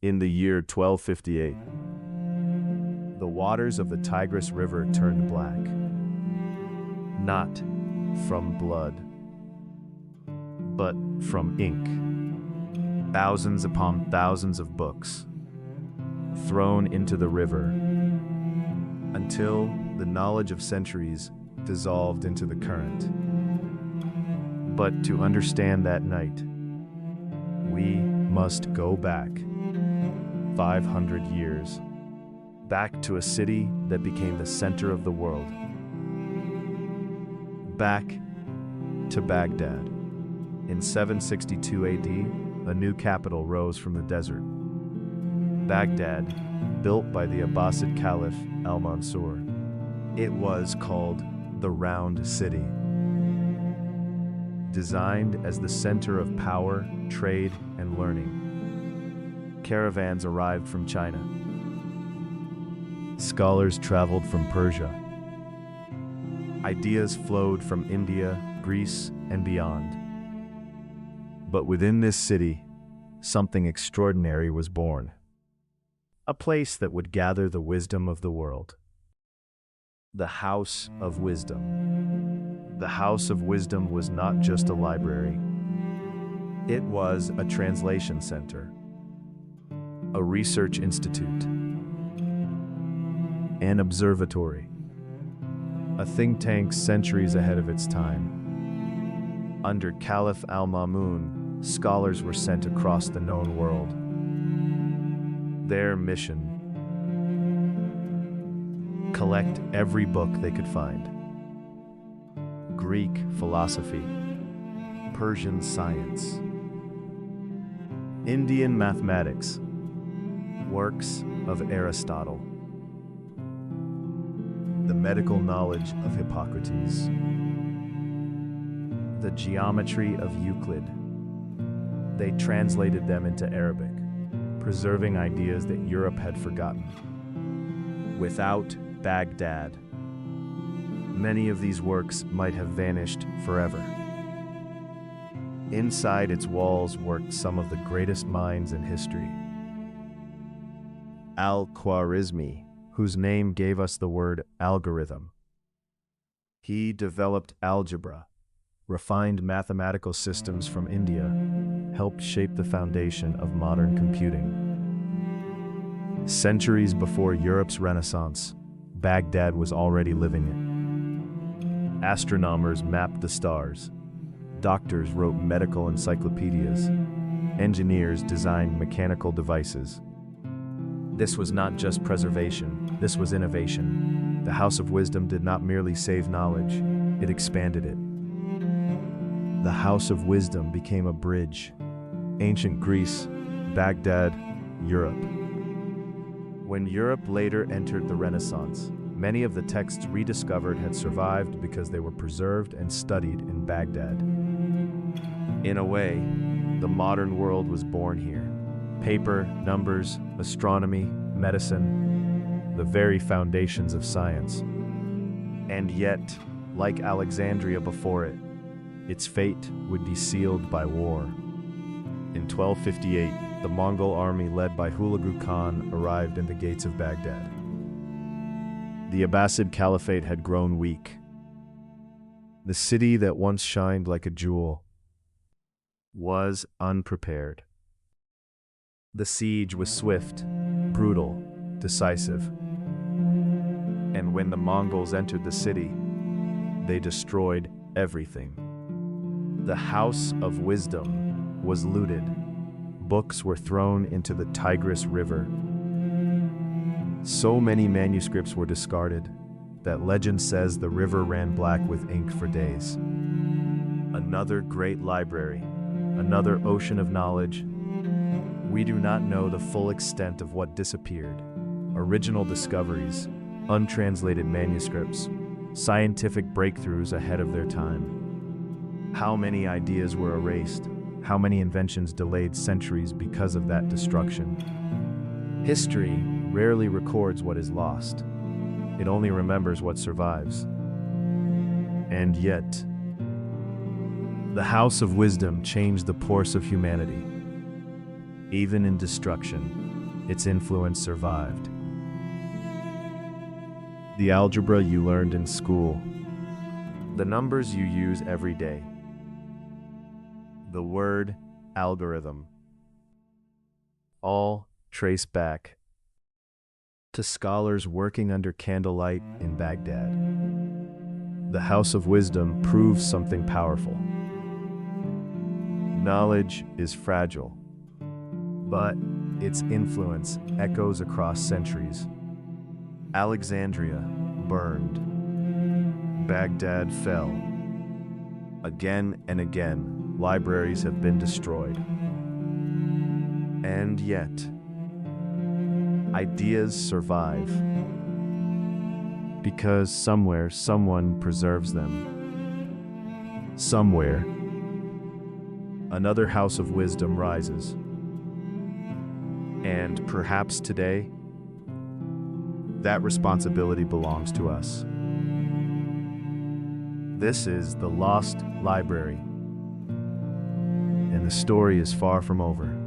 In the year 1258, the waters of the Tigris River turned black, not from blood, but from ink. Thousands upon thousands of books thrown into the river until the knowledge of centuries dissolved into the current. But to understand that night, we must go back 500 years, back to a city that became the center of the world, back to Baghdad. In 762 AD, a new capital rose from the desert. Baghdad, built by the Abbasid Caliph Al-Mansur. It was called the Round City. Designed as the center of power, trade, and learning. Caravans arrived from China. Scholars traveled from Persia. Ideas flowed from India, Greece, and beyond. But within this city, something extraordinary was born. A place that would gather the wisdom of the world. The House of Wisdom. The House of Wisdom was not just a library. It was a translation center, a research institute, an observatory, a think tank centuries ahead of its time. Under Caliph al-Ma'mun, scholars were sent across the known world. Their mission: collect every book they could find. Greek philosophy, Persian science, Indian mathematics, works of Aristotle, the medical knowledge of Hippocrates, the geometry of Euclid. They translated them into Arabic, preserving ideas that Europe had forgotten. Without Baghdad, many of these works might have vanished forever. Inside its walls worked some of the greatest minds in history. Al-Khwarizmi, whose name gave us the word algorithm. He developed algebra, refined mathematical systems from India, helped shape the foundation of modern computing. Centuries before Europe's Renaissance, Baghdad was already living it. Astronomers mapped the stars. Doctors wrote medical encyclopedias. Engineers designed mechanical devices. This was not just preservation, this was innovation. The House of Wisdom did not merely save knowledge, it expanded it. The House of Wisdom became a bridge. Ancient Greece, Baghdad, Europe. When Europe later entered the Renaissance, many of the texts rediscovered had survived because they were preserved and studied in Baghdad. In a way, the modern world was born here. Paper, numbers, astronomy, medicine, the very foundations of science. And yet, like Alexandria before it, its fate would be sealed by war. In 1258, the Mongol army led by Hulagu Khan arrived in the gates of Baghdad. The Abbasid Caliphate had grown weak. The city that once shined like a jewel was unprepared. The siege was swift, brutal, decisive. And when the Mongols entered the city, they destroyed everything. The House of Wisdom was looted. Books were thrown into the Tigris River. So many manuscripts were discarded that legend says the river ran black with ink for days. Another great library, another ocean of knowledge. We do not know the full extent of what disappeared. Original discoveries, untranslated manuscripts, scientific breakthroughs ahead of their time. How many ideas were erased? How many inventions delayed centuries because of that destruction? History rarely records what is lost. It only remembers what survives. And yet, the House of Wisdom changed the course of humanity. Even in destruction, its influence survived. The algebra you learned in school, the numbers you use every day, the word algorithm, all trace back to scholars working under candlelight in Baghdad. The House of Wisdom proves something powerful. Knowledge is fragile, but its influence echoes across centuries. Alexandria burned. Baghdad fell. Again and again, libraries have been destroyed. And yet, ideas survive. Because somewhere, someone preserves them. Somewhere, another house of wisdom rises. And perhaps today, that responsibility belongs to us. This is the Lost Library, and the story is far from over.